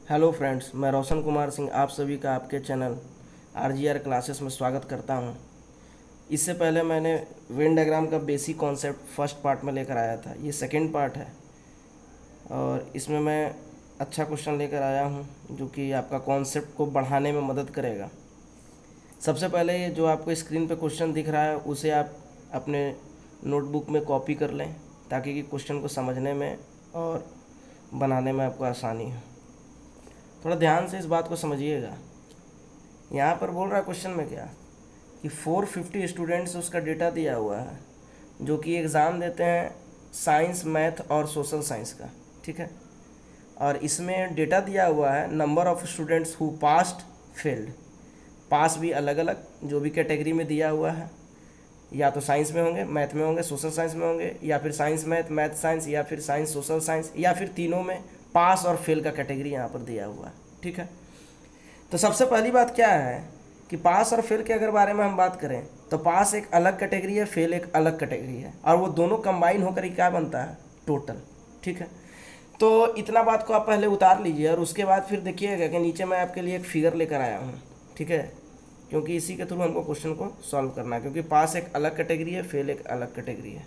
Hello friends, मैं रोशन कुमार सिंह आप सभी का आपके चैनल आरजीआर क्लासेस में स्वागत करता हूं। इससे पहले मैंने वेन डायग्राम का बेसिक कॉन्सेप्ट फर्स्ट पार्ट में लेकर आया था। ये सेकंड पार्ट है और इसमें मैं अच्छा क्वेश्चन लेकर आया हूं जो कि आपका कॉन्सेप्ट को बढ़ाने में मदद करेगा। सबसे पहले ये जो आपको स्क्रीन पे क्वेश्चन दिख रहा है उसे आप अपने नोटबुक में कॉपी कर लें ताकि कि क्वेश्चन को समझने में और बनाने में आपको आसानी हो। थोड़ा ध्यान से इस बात को समझिएगा। यहाँ पर बोल रहा है क्वेश्चन में क्या कि 450 स्टूडेंट्स उसका डेटा दिया हुआ है जो कि एग्ज़ाम देते हैं साइंस, मैथ और सोशल साइंस का, ठीक है। और इसमें डेटा दिया हुआ है number of students who passed, failed. Pass भी अलग अलग जो भी कैटेगरी में दिया हुआ है, या तो साइंस में होंगे, मैथ में होंगे, सोशल साइंस में होंगे, या फिर साइंस मैथ, मैथ साइंस, या फिर साइंस सोशल साइंस, या फिर तीनों में पास और फेल का कैटेगरी यहाँ पर दिया हुआ है, ठीक है। तो सबसे पहली बात क्या है कि पास और फेल के अगर बारे में हम बात करें तो पास एक अलग कैटेगरी है, फेल एक अलग कैटेगरी है, और वो दोनों कंबाइन होकर ही क्या बनता है, टोटल, ठीक है। तो इतना बात को आप पहले उतार लीजिए और उसके बाद फिर देखिएगा कि नीचे मैं आपके लिए एक फिगर लेकर आया हूँ, ठीक है, क्योंकि इसी के थ्रू हमको क्वेश्चन को सॉल्व करना है, क्योंकि पास एक अलग कैटेगरी है, फेल एक अलग कैटेगरी है,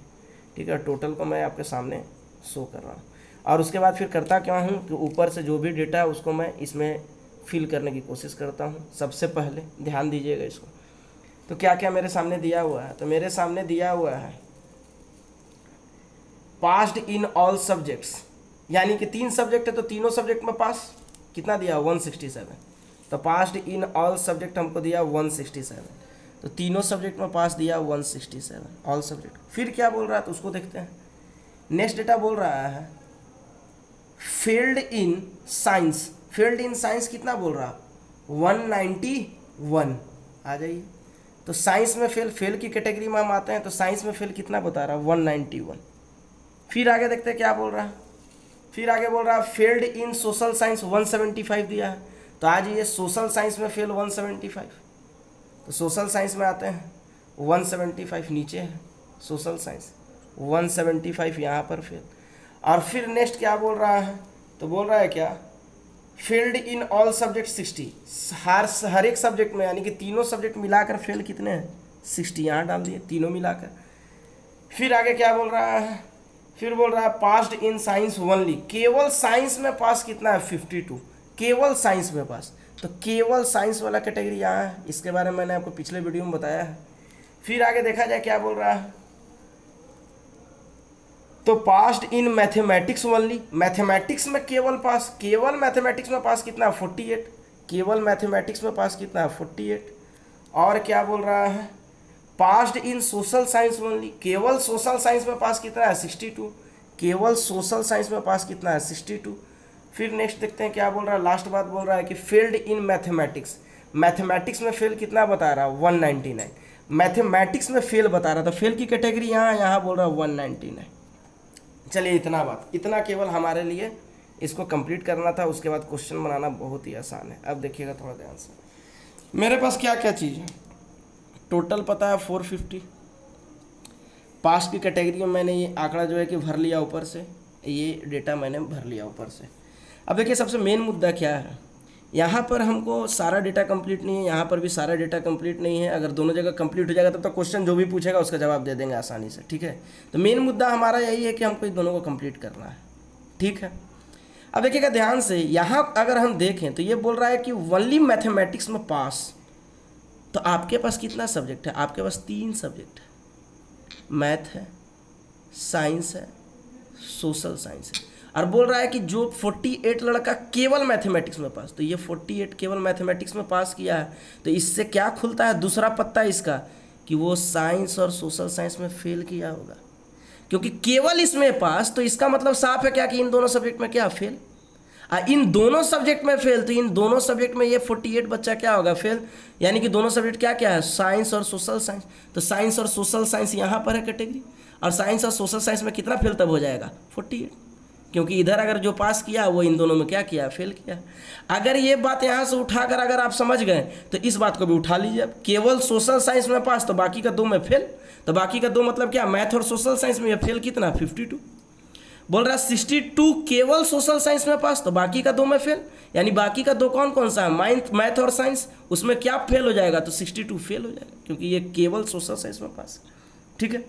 ठीक है। टोटल को मैं आपके सामने शो कर रहा हूँ और उसके बाद फिर करता क्या हूँ कि ऊपर से जो भी डेटा है उसको मैं इसमें फिल करने की कोशिश करता हूँ। सबसे पहले ध्यान दीजिएगा इसको। तो क्या क्या मेरे सामने दिया हुआ है, तो मेरे सामने दिया हुआ है पास्ड इन ऑल सब्जेक्ट्स, यानी कि 3 सब्जेक्ट है तो तीनों सब्जेक्ट में पास कितना दिया, 167। तो पास्ड इन ऑल सब्जेक्ट हमको दिया 167, तो तीनों सब्जेक्ट में पास दिया 167 ऑल सब्जेक्ट। फिर क्या बोल रहा है तो उसको देखते हैं। नेक्स्ट डेटा बोल रहा है failed in science. Failed in science कितना बोल रहा, 191। आ जाइए, तो साइंस में फेल, फेल की कैटेगरी में हम आते हैं तो साइंस में फेल कितना बता रहा है, 191। फिर आगे देखते हैं क्या बोल रहा है। फिर आगे बोल रहा है फेल्ड इन सोशल साइंस 175 दिया है, तो आज ये सोशल साइंस में फेल 175। तो सोशल साइंस में आते हैं 175 नीचे है, सोशल साइंस 175 यहाँ पर फेल। और फिर नेक्स्ट क्या बोल रहा है, तो बोल रहा है क्या, फेल्ड इन ऑल सब्जेक्ट 60। हर एक सब्जेक्ट में, यानी कि तीनों सब्जेक्ट मिलाकर फेल कितने हैं, 60। यहाँ डाल दिए तीनों मिलाकर। फिर आगे क्या बोल रहा है, फिर बोल रहा है पास्ड इन साइंस ओनली। केवल साइंस में पास कितना है, 52। केवल साइंस में पास, तो केवल साइंस वाला कैटेगरी यहाँ है, इसके बारे में मैंने आपको पिछले वीडियो में बताया है। फिर आगे देखा जाए क्या बोल रहा है, तो passed in mathematics only. Mathematics में केवल पास, केवल मैथमेटिक्स में पास कितना है, 48। केवल मैथमेटिक्स में पास कितना है, 48। और क्या बोल रहा है, passed in social science only. केवल सोशल साइंस में पास कितना है, 62। केवल सोशल साइंस में पास कितना है, 62। फिर नेक्स्ट देखते हैं क्या बोल रहा है, लास्ट बात बोल रहा है कि फेल्ड इन मैथमेटिक्स। मैथमेटिक्स में फेल कितना बता रहा है, 199। मैथमेटिक्स में फेल बता रहा था, फेल की कैटेगरी यहाँ बोल रहा है 199। चलिए इतना बात, इतना केवल हमारे लिए इसको कंप्लीट करना था। उसके बाद क्वेश्चन बनाना बहुत ही आसान है। अब देखिएगा थोड़ा ध्यान से, मेरे पास क्या क्या चीज़ है। टोटल पता है 450। पास की कैटेगरी में मैंने ये आंकड़ा जो है कि भर लिया ऊपर से, ये डेटा मैंने भर लिया ऊपर से। अब देखिए सबसे मेन मुद्दा क्या है, यहाँ पर हमको सारा डेटा कंप्लीट नहीं है, यहाँ पर भी सारा डेटा कंप्लीट नहीं है। अगर दोनों जगह कंप्लीट हो जाएगा तब तो क्वेश्चन जो भी पूछेगा उसका जवाब दे देंगे आसानी से, ठीक है। तो मेन मुद्दा हमारा यही है कि हमको इन दोनों को कंप्लीट करना है, ठीक है। अब देखिएगा ध्यान से, यहाँ अगर हम देखें तो ये बोल रहा है कि ओनली मैथमेटिक्स में पास। तो आपके पास कितना सब्जेक्ट है, आपके पास 3 सब्जेक्ट है, मैथ है, साइंस है, सोशल साइंस है। और बोल रहा है कि जो 48 लड़का केवल मैथमेटिक्स में पास, तो ये 48 केवल मैथमेटिक्स में पास किया है, तो इससे क्या खुलता है दूसरा पत्ता इसका, कि वो साइंस और सोशल साइंस में फेल किया होगा। क्योंकि केवल इसमें पास, तो इसका मतलब साफ है क्या कि इन दोनों सब्जेक्ट में क्या फेल। इन दोनों सब्जेक्ट में फेल, तो इन दोनों सब्जेक्ट में ये 48 बच्चा क्या होगा, फेल। यानी कि दोनों सब्जेक्ट क्या क्या है, साइंस और सोशल साइंस। तो साइंस और सोशल साइंस यहाँ पर है कैटेगरी, और साइंस और सोशल साइंस में कितना फेल तब हो जाएगा, 48। क्योंकि इधर अगर जो पास किया वो इन दोनों में क्या किया, फेल किया। अगर ये बात यहाँ से उठाकर अगर आप समझ गए तो इस बात को भी उठा लीजिए। केवल सोशल साइंस में पास तो बाकी का 2 में फेल, तो बाकी का 2 मतलब क्या, मैथ और सोशल साइंस में ये फेल कितना, 52। बोल रहा है 62 केवल सोशल साइंस में पास, तो बाकी का 2 में फेल। यानी बाकी का 2 कौन कौन सा है, मैथ और साइंस, उसमें क्या फेल हो जाएगा, तो 62 फेल हो जाएगा, क्योंकि ये केवल सोशल साइंस में पास है। ठीक है,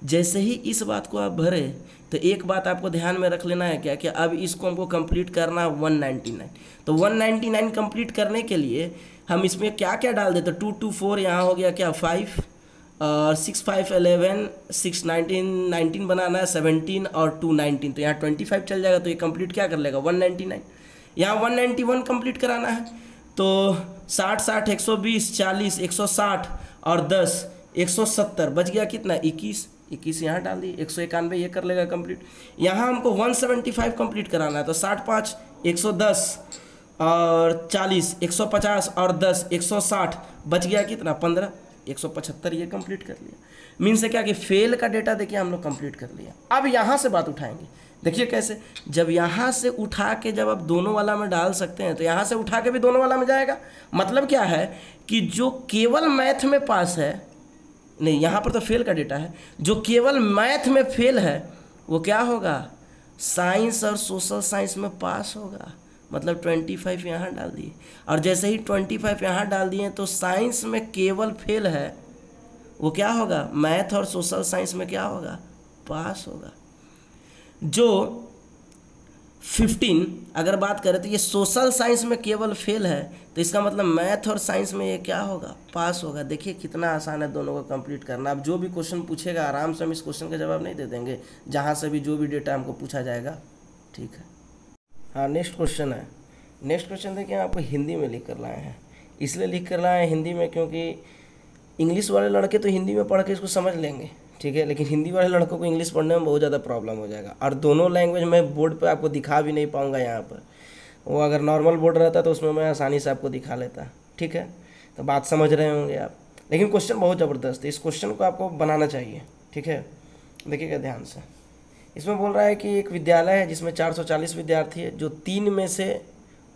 जैसे ही इस बात को आप भरे तो एक बात आपको ध्यान में रख लेना है क्या, कि अब इसको हमको कंप्लीट करना है 199। तो 199 कंप्लीट करने के लिए हम इसमें क्या क्या डाल देते, 2 2 4, यहाँ हो गया क्या 5, और 6 5 11, 6 19 बनाना है, 17 और 2 19, तो यहाँ 25 चल जाएगा, तो ये कंप्लीट क्या कर लेगा 199। यहाँ 191 कंप्लीट कराना है, तो 60 60 120 40 160 और 10 170, बच गया कितना 21 यहाँ डाल दी, 191 ये कर लेगा कंप्लीट। यहाँ हमको 175 कंप्लीट कराना है, तो 60 5 110 और 40 150 और 10 160, बच गया कितना 15 175, ये कंप्लीट कर लिया। मीन्स है क्या कि फेल का डेटा देखिए हम लोग कंप्लीट कर लिया। अब यहाँ से बात उठाएंगे, देखिए कैसे, जब यहाँ से उठा के जब आप दोनों वाला में डाल सकते हैं, तो यहाँ से उठा के भी दोनों वाला में जाएगा। मतलब क्या है कि जो केवल मैथ में पास है, नहीं यहाँ पर तो फेल का डेटा है, जो केवल मैथ में फेल है वो क्या होगा, साइंस और सोशल साइंस में पास होगा। मतलब 25 यहाँ डाल दिए, और जैसे ही 25 यहाँ डाल दिए तो साइंस में केवल फेल है, वो क्या होगा, मैथ और सोशल साइंस में क्या होगा, पास होगा। जो 15 अगर बात करें तो ये सोशल साइंस में केवल फेल है, तो इसका मतलब मैथ और साइंस में ये क्या होगा, पास होगा। देखिए कितना आसान है दोनों को कंप्लीट करना। अब जो भी क्वेश्चन पूछेगा आराम से हम इस क्वेश्चन का जवाब नहीं दे देंगे, जहाँ से भी जो भी डेटा हमको पूछा जाएगा। ठीक है, हाँ नेक्स्ट क्वेश्चन है। नेक्स्ट क्वेश्चन देखिए आपको हिंदी में लिख कर लाए हैं, इसलिए लिख कर लाए हैं हिंदी में क्योंकि इंग्लिश वाले लड़के तो हिंदी में पढ़ के इसको समझ लेंगे, ठीक है, लेकिन हिंदी वाले लड़कों को इंग्लिश पढ़ने में बहुत ज़्यादा प्रॉब्लम हो जाएगा। और दोनों लैंग्वेज मैं बोर्ड पे आपको दिखा भी नहीं पाऊँगा यहाँ पर, वो अगर नॉर्मल बोर्ड रहता तो उसमें मैं आसानी से आपको दिखा लेता। ठीक है, तो बात समझ रहे होंगे आप, लेकिन क्वेश्चन बहुत ज़बरदस्त है, इस क्वेश्चन को आपको बनाना चाहिए। ठीक है, देखिएगा ध्यान से। इसमें बोल रहा है कि एक विद्यालय है जिसमें 440 विद्यार्थी है, जो 3 में से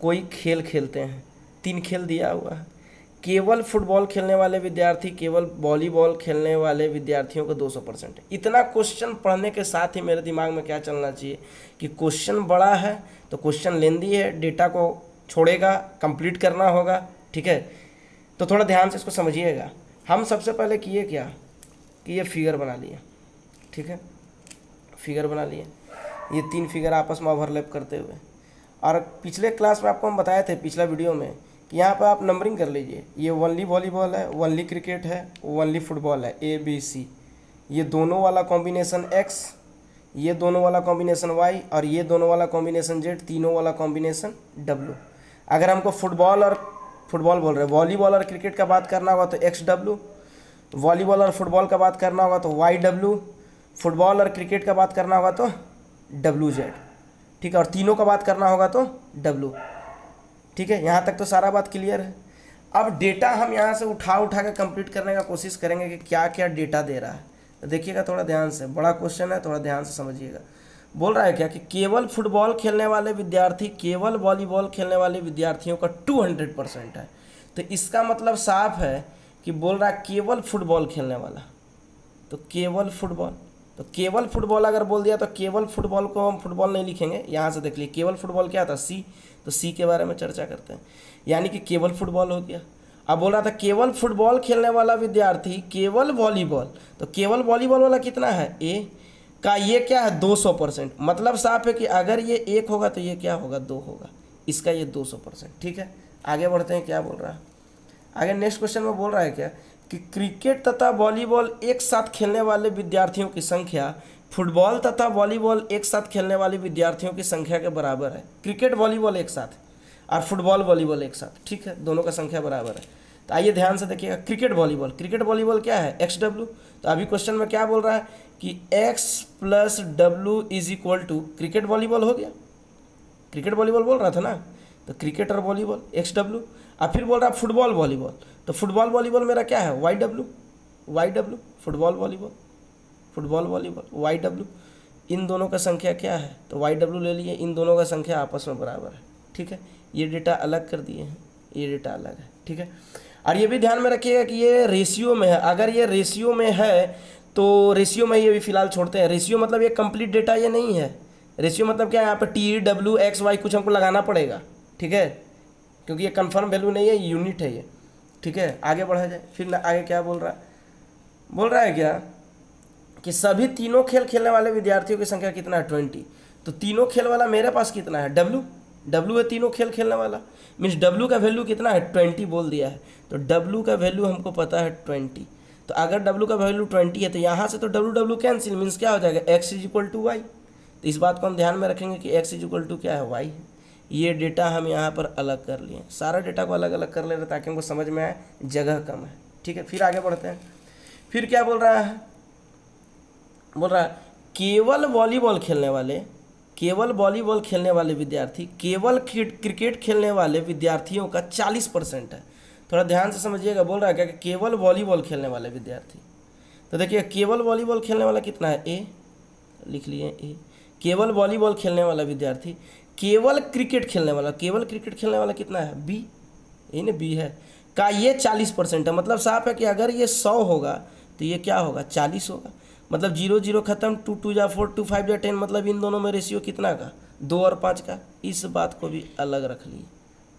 कोई खेल खेलते हैं। 3 खेल दिया हुआ है, केवल फुटबॉल खेलने वाले विद्यार्थी, केवल वॉलीबॉल खेलने वाले विद्यार्थियों को 200% है। इतना क्वेश्चन पढ़ने के साथ ही मेरे दिमाग में क्या चलना चाहिए कि क्वेश्चन बड़ा है तो क्वेश्चन लेंदी है, डेटा को छोड़ेगा, कंप्लीट करना होगा। ठीक है, तो थोड़ा ध्यान से इसको समझिएगा। हम सबसे पहले किए क्या कि ये फिगर बना लिए। ठीक है, फिगर बना लिए, ये 3 फिगर आपस में ओवरलैप करते हुए। और पिछले क्लास में आपको हम बताए थे, पिछला वीडियो में, कि यहाँ पर आप नंबरिंग कर लीजिए। ये ओनली वॉलीबॉल है, ओनली क्रिकेट है, ओनली फुटबॉल है, ABC। ये दोनों वाला कॉम्बिनेशन X, ये दोनों वाला कॉम्बिनेशन Y, और ये दोनों वाला कॉम्बिनेशन Z, तीनों वाला कॉम्बिनेशन W। अगर हमको फुटबॉल बोल रहे हैं, वॉलीबॉल और क्रिकेट का बात करना होगा तो XW, वॉलीबॉल और फुटबॉल का बात करना होगा तो YW, फुटबॉल और क्रिकेट का बात करना होगा तो WZ। ठीक है, और तीनों का बात करना होगा तो W। ठीक है, यहाँ तक तो सारा बात क्लियर है। अब डेटा हम यहाँ से उठा के कंप्लीट करने का कोशिश करेंगे कि क्या क्या डेटा दे रहा है। तो देखिएगा थोड़ा ध्यान से, बड़ा क्वेश्चन है, थोड़ा ध्यान से समझिएगा। बोल रहा है क्या कि केवल फुटबॉल खेलने वाले विद्यार्थी, केवल वॉलीबॉल खेलने वाले विद्यार्थियों का 200% है। तो इसका मतलब साफ है कि बोल रहा है केवल फुटबॉल खेलने वाला, तो केवल फुटबॉल, तो केवल फुटबॉल अगर बोल दिया तो केवल फुटबॉल को हम फुटबॉल नहीं लिखेंगे। यहाँ से देख लीजिए केवल फुटबॉल क्या था, C, तो C के बारे में चर्चा करते हैं, यानी कि केवल फुटबॉल हो गया। अब बोल रहा था केवल फुटबॉल खेलने वाला विद्यार्थी, केवल वॉलीबॉल, तो केवल वॉलीबॉल वाला कितना है, A का, ये क्या है 200%। मतलब साफ है कि अगर ये 1 होगा तो ये क्या होगा 2 होगा, इसका ये 200%। ठीक है, आगे बढ़ते हैं, क्या बोल रहा है आगे। नेक्स्ट क्वेश्चन में बोल रहा है क्या कि क्रिकेट तथा वॉलीबॉल एक साथ खेलने वाले विद्यार्थियों की संख्या फुटबॉल तथा वॉलीबॉल एक साथ खेलने वाले विद्यार्थियों की संख्या के बराबर है। क्रिकेट वॉलीबॉल एक साथ और फुटबॉल वॉलीबॉल एक साथ, ठीक है, दोनों का संख्या बराबर है। तो आइए ध्यान से देखिएगा, क्रिकेट वॉलीबॉल क्या है, XW। तो अभी क्वेश्चन में क्या बोल रहा है कि X + W = क्रिकेट वॉलीबॉल हो गया। क्रिकेट वॉलीबॉल बोल रहा था ना, तो क्रिकेट और वॉलीबॉल XW। अब फिर बोल रहा है फुटबॉल वॉलीबॉल, तो फुटबॉल वॉलीबॉल मेरा क्या है, YW। Football volleyball YW। इन दोनों का संख्या क्या है, तो YW ले लिए, इन दोनों का संख्या आपस में बराबर है। ठीक है, ये डेटा अलग कर दिए हैं, ये डेटा अलग है। ठीक है, और ये भी ध्यान में रखिएगा कि ये रेशियो में है। अगर ये रेशियो में है तो रेशियो में ये भी फिलहाल छोड़ते हैं। रेशियो मतलब ये कंप्लीट डेटा ये नहीं है, रेशियो मतलब क्या है, यहाँ पे टी डब्ल्यू एक्स वाई कुछ हमको लगाना पड़ेगा, ठीक है, क्योंकि ये कंफर्म वैल्यू नहीं है, यूनिट है ये, ठीक है। आगे बढ़ा जाए, फिर आगे क्या बोल रहा है क्या कि सभी तीनों खेल खेलने वाले विद्यार्थियों की संख्या कितना है 20। तो तीनों खेल वाला मेरे पास कितना है, डब्ल्यू है तीनों खेल खेलने वाला, मीन्स डब्ल्यू का वैल्यू कितना है 20 बोल दिया है। तो डब्ल्यू का वैल्यू हमको पता है 20। तो अगर डब्ल्यू का वैल्यू 20 है तो यहाँ से तो डब्ल्यू कैंसिल, मीन्स क्या हो जाएगा x is equal to y. तो इस बात को हम ध्यान में रखेंगे कि x इज इक्वल टू क्या है, y है। ये डेटा हम यहाँ पर अलग कर लिए, सारा डेटा को अलग अलग कर ले रहे ताकि हमको समझ में आए, जगह कम है, ठीक है। फिर आगे बढ़ते हैं, फिर क्या बोल रहा है, केवल वॉलीबॉल खेलने वाले विद्यार्थी, केवल क्रिकेट खेलने वाले विद्यार्थियों का 40% है। थोड़ा ध्यान से समझिएगा, बोल रहा है क्या कि केवल वॉलीबॉल खेलने वाले विद्यार्थी। तो देखिए केवल वॉलीबॉल खेलने वाला कितना है, ए लिख लिए ए, केवल वॉलीबॉल खेलने वाला विद्यार्थी। केवल क्रिकेट खेलने वाला कितना है, बी, ये ना बी है का, ये 40% है। मतलब साफ है कि अगर ये 100 होगा तो ये क्या होगा, 40 होगा। मतलब 0 0 खत्म, 2 2 जा 4, 2 5 जा 10, मतलब इन दोनों में रेशियो कितना का, 2 और 5 का। इस बात को भी अलग रख लिए,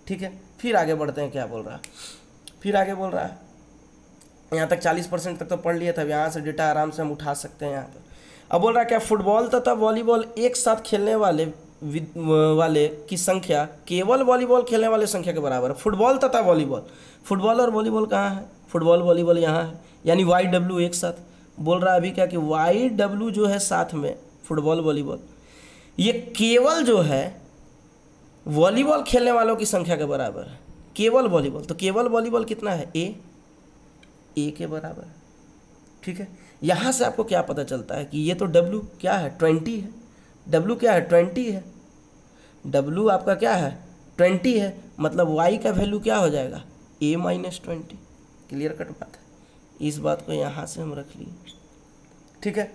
ठीक है। फिर आगे बढ़ते हैं, क्या बोल रहा है, यहाँ तक 40% तक तो पढ़ लिया था, यहाँ से डेटा आराम से हम उठा सकते हैं यहाँ पर। अब बोल रहा है क्या, फुटबॉल तथा वॉलीबॉल एक साथ खेलने वाले की संख्या केवल वॉलीबॉल खेलने वाले संख्या के बराबर है। फुटबॉल तथा वॉलीबॉल, फुटबॉल और वॉलीबॉल कहाँ है, फुटबॉल वॉलीबॉल यहाँ है, यानी वाई डब्ल्यू एक साथ। बोल रहा है अभी क्या कि वाई डब्ल्यू जो है साथ में फुटबॉल वॉलीबॉल, ये केवल जो है वॉलीबॉल खेलने वालों की संख्या के बराबर है, केवल वॉलीबॉल। तो केवल वॉलीबॉल कितना है, ए के बराबर है, ठीक है। यहाँ से आपको क्या पता चलता है कि ये तो डब्ल्यू क्या है, 20 है, डब्ल्यू क्या है, 20 है, डब्ल्यू आपका क्या है, 20 है, मतलब वाई का वैल्यू क्या हो जाएगा, a माइनस 20। क्लियर कट बात है, इस बात को यहाँ से हम रख लिए, ठीक है,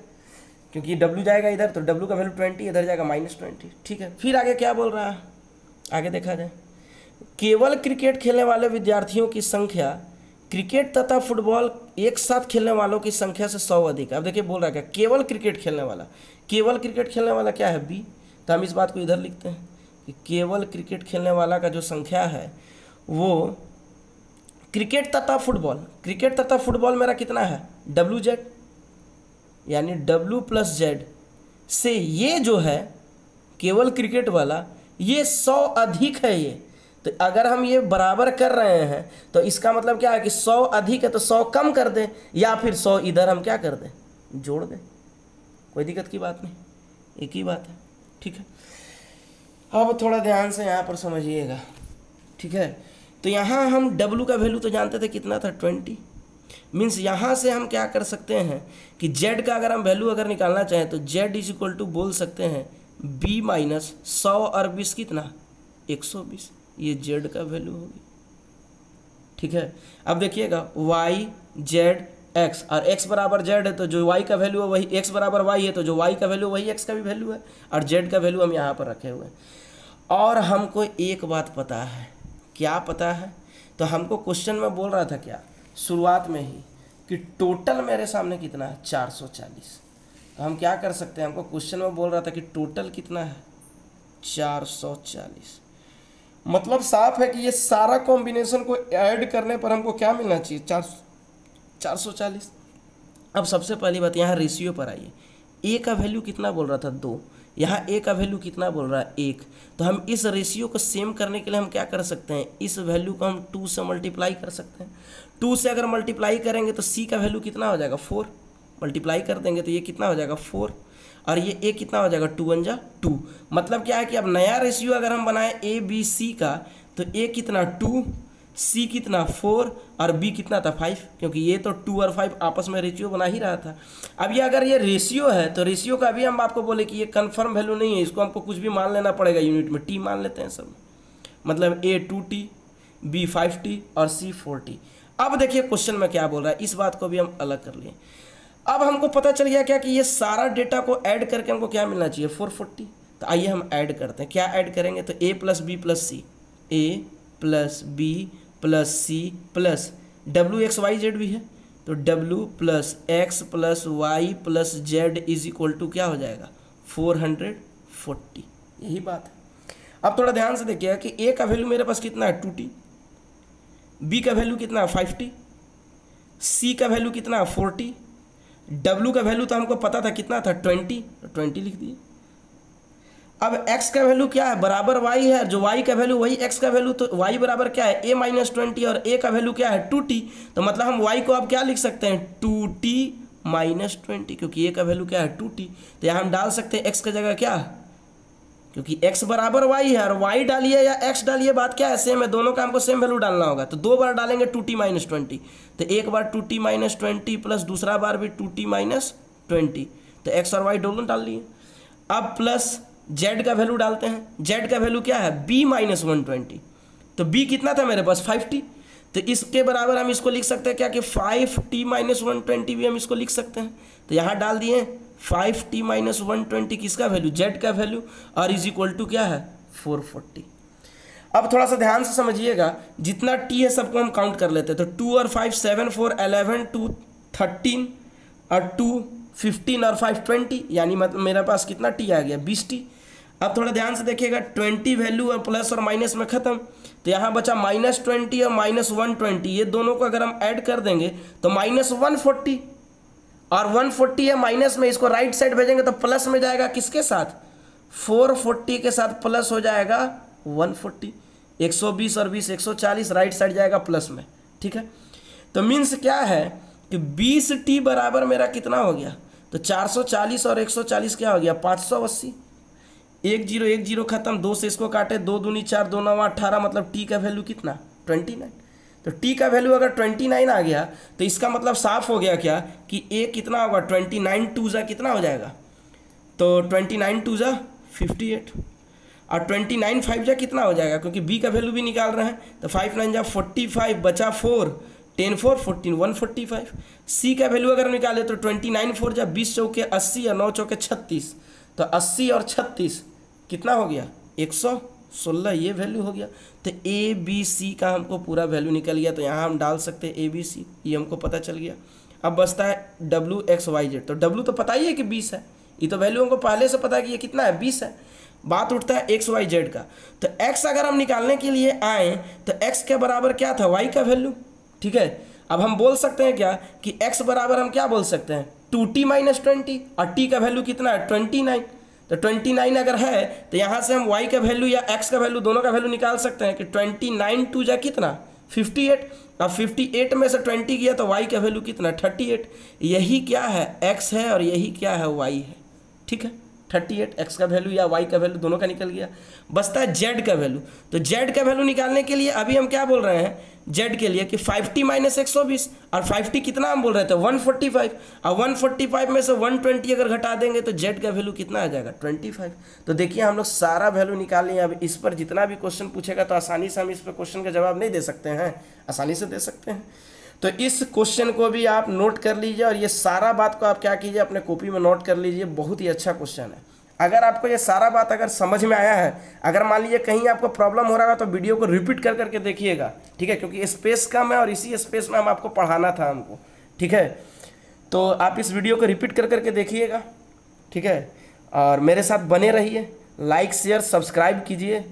क्योंकि डब्ल्यू जाएगा इधर तो डब्ल्यू का वैल्यू 20, इधर जाएगा -20, ठीक है। फिर आगे क्या बोल रहा है, आगे देखा जाए, केवल क्रिकेट खेलने वाले विद्यार्थियों की संख्या क्रिकेट तथा फुटबॉल एक साथ खेलने वालों की संख्या से 100 अधिक है। अब देखिए बोल रहा है क्या, केवल क्रिकेट खेलने वाला क्या है, बी। तो हम इस बात को इधर लिखते हैं कि केवल क्रिकेट खेलने वाला का जो संख्या है वो क्रिकेट तथा फुटबॉल मेरा कितना है, WZ, यानी W + Z से ये जो है केवल क्रिकेट वाला ये 100 अधिक है ये। तो अगर हम ये बराबर कर रहे हैं तो इसका मतलब क्या है कि 100 अधिक है तो 100 कम कर दें, या फिर 100 इधर हम क्या कर दें, जोड़ दें, कोई दिक्कत की बात नहीं, एक ही बात है, ठीक है। अब थोड़ा ध्यान से यहाँ पर समझिएगा, ठीक है। तो यहाँ हम W का वैल्यू तो जानते थे कितना था, 20। मीन्स यहाँ से हम क्या कर सकते हैं कि Z का अगर हम वैल्यू अगर निकालना चाहें तो Z = बोल सकते हैं B - 100 और 20 कितना, 120, ये Z का वैल्यू होगी, ठीक है। अब देखिएगा Y Z X, और X बराबर Z है तो जो Y का वैल्यू है वही, X बराबर Y है तो जो Y का वैल्यू वही X का भी वैल्यू है, और Z का वैल्यू हम यहाँ पर रखे हुए हैं। और हमको एक बात पता है, क्या पता है, तो हमको क्वेश्चन में बोल रहा था क्या शुरुआत में ही कि टोटल मेरे सामने कितना है, 440। तो हम क्या कर सकते हैं, हमको क्वेश्चन में बोल रहा था कि टोटल कितना है, 440। मतलब साफ है कि ये सारा कॉम्बिनेशन को ऐड करने पर हमको क्या मिलना चाहिए, 440। अब सबसे पहली बात यहाँ रेशियो पर आइए, ए का वैल्यू कितना बोल रहा था, 2, यहाँ ए का वैल्यू कितना बोल रहा है, 1। तो हम इस रेशियो को सेम करने के लिए हम क्या कर सकते हैं, इस वैल्यू को हम 2 से मल्टीप्लाई कर सकते हैं। 2 से अगर मल्टीप्लाई करेंगे तो सी का वैल्यू कितना हो जाएगा, 4, मल्टीप्लाई कर देंगे तो ये कितना हो जाएगा, 4, और ये ए कितना हो जाएगा, 2 × 2। मतलब क्या है कि अब नया रेशियो अगर हम बनाएं ABC का, तो ए कितना 2, सी कितना 4 और बी कितना था 5, क्योंकि ये तो 2 और 5 आपस में रेशियो बना ही रहा था। अब ये अगर ये रेशियो है तो रेशियो का भी हम आपको बोले कि ये कंफर्म वैल्यू नहीं है, इसको हमको कुछ भी मान लेना पड़ेगा यूनिट में, टी मान लेते हैं सब, मतलब ए 2T, बी 5T और सी 4T। अब देखिए क्वेश्चन में क्या बोल रहा है, इस बात को भी हम अलग कर लिए। अब हमको पता चल गया क्या कि ये सारा डेटा को ऐड करके हमको क्या मिलना चाहिए, 440। तो आइए हम ऐड करते हैं, क्या ऐड करेंगे, तो A + B + C, A + B + C + WXYZ भी है, तो W + X + Y + Z = क्या हो जाएगा, 440। 40, यही बात है। अब थोड़ा ध्यान से देखिएगा कि ए का वैल्यू मेरे पास कितना है 2t, बी का वैल्यू कितना है 5t, सी का वैल्यू कितना है 40, डब्ल्यू का वैल्यू तो हमको पता था कितना था 20, तो 20 लिख दिए। अब x का वैल्यू क्या है, बराबर y है, जो y का वैल्यू वही x का वैल्यू, तो y बराबर क्या है a माइनस 20, और a का वैल्यू क्या है 2t, तो मतलब हम y को अब क्या लिख सकते हैं 2t माइनस 20, क्योंकि a का वैल्यू क्या है 2t, तो यहाँ हम डाल सकते हैं x की जगह क्या, क्योंकि x बराबर y है, और y डालिए या x डालिए बात क्या है सेम है, दोनों का हमको सेम वैल्यू डालना होगा, तो 2 बार डालेंगे 2t माइनस 20, तो एक बार 2t माइनस 20 प्लस दूसरा बार भी 2t माइनस 20, तो x और y दोनों डाल लिए। अब प्लस z का वैल्यू डालते हैं, z का वैल्यू क्या है b माइनस 120, तो b कितना था मेरे पास 5t, तो इसके बराबर हम इसको लिख सकते हैं क्या कि 5t माइनस 120 भी हम इसको लिख सकते हैं, तो यहाँ डाल दिए 5t माइनस 120 किसका वैल्यू z का वैल्यू, और इज इक्वल टू क्या है 440। अब थोड़ा सा ध्यान से समझिएगा, जितना t है सबको हम काउंट कर लेते हैं, तो 2 और 5 7 4 11 2 13 और 2 15 और 5 20, यानी मतलब मेरे पास कितना t आ गया 20t। अब थोड़ा ध्यान से देखिएगा 20 वैल्यू और प्लस और माइनस में ख़त्म, तो यहाँ बचा माइनस 20 और माइनस 120, ये दोनों को अगर हम ऐड कर देंगे तो माइनस 140, और 140 है माइनस में, इसको राइट साइड भेजेंगे तो प्लस में जाएगा किसके साथ 440 के साथ, प्लस हो जाएगा 140, 120 और 20 140, राइट साइड जाएगा प्लस में, ठीक है। तो मीन्स क्या है कि 20t बराबर मेरा कितना हो गया, तो 440 और 140 क्या हो गया 580, 1 0 1 0 खत्म, 2 से इसको काटे, 2 दूनी 4 2 9 18, मतलब t का वैल्यू कितना 29, तो t का वैल्यू अगर 29 आ गया तो इसका मतलब साफ हो गया क्या कि a कितना होगा 29 2 जा कितना हो जाएगा, तो 29 2 जा 58, और 29 5 जा कितना हो जाएगा, क्योंकि b का वैल्यू भी निकाल रहे हैं, तो 5 9 जा 45, बचा 4 10 4 14 145। c का वैल्यू अगर निकाले तो 29 4 जा 20 चौके 80 और 9 चौके 36, तो 80 और 36 कितना हो गया 116, ये वैल्यू हो गया। तो ए बी सी का हमको पूरा वैल्यू निकल गया, तो यहाँ हम डाल सकते हैं ए बी सी, ये हमको पता चल गया। अब बचता है डब्ल्यू एक्स वाई जेड, तो डब्ल्यू तो पता ही है कि 20 है, ये तो वैल्यू हमको पहले से पता है कि ये कितना है 20 है। बात उठता है एक्स वाई जेड का, तो एक्स अगर हम निकालने के लिए आए तो एक्स के बराबर क्या था वाई का वैल्यू, ठीक है। अब हम बोल सकते हैं क्या कि एक्स बराबर हम क्या बोल सकते हैं 2t माइनस 20, और t का वैल्यू कितना है 29, तो 29 अगर है तो यहाँ से हम y का वैल्यू या x का वैल्यू दोनों का वैल्यू निकाल सकते हैं कि 29 2 जा कितना 58, अब 58 में से 20 गया तो y का वैल्यू कितना 38, यही क्या है x है और यही क्या है y है, ठीक है। 38 x का वैल्यू या y का वैल्यू दोनों का निकल गया। बचता है z का वैल्यू, तो z का वैल्यू निकालने के लिए अभी हम क्या बोल रहे हैं z के लिए कि 5t माइनस 120, और 5t कितना हम बोल रहे थे 145, और 145 में से 120 अगर घटा देंगे तो z का वैल्यू कितना आ जाएगा 25। तो देखिए हम लोग सारा वैल्यू निकाल लिए। अब इस पर जितना भी क्वेश्चन पूछेगा तो आसानी से हम इस पर क्वेश्चन का जवाब नहीं दे सकते हैं, आसानी से दे सकते हैं। तो इस क्वेश्चन को भी आप नोट कर लीजिए, और ये सारा बात को आप क्या कीजिए अपने कॉपी में नोट कर लीजिए, बहुत ही अच्छा क्वेश्चन है। अगर आपको ये सारा बात अगर समझ में आया है, अगर मान लीजिए कहीं आपको प्रॉब्लम हो रहा है तो वीडियो को रिपीट कर करके देखिएगा, ठीक है, क्योंकि स्पेस कम है और इसी स्पेस में हम आपको पढ़ाना था हमको, ठीक है। तो आप इस वीडियो को रिपीट कर करके देखिएगा, ठीक है, और मेरे साथ बने रहिए, लाइक शेयर सब्सक्राइब कीजिए।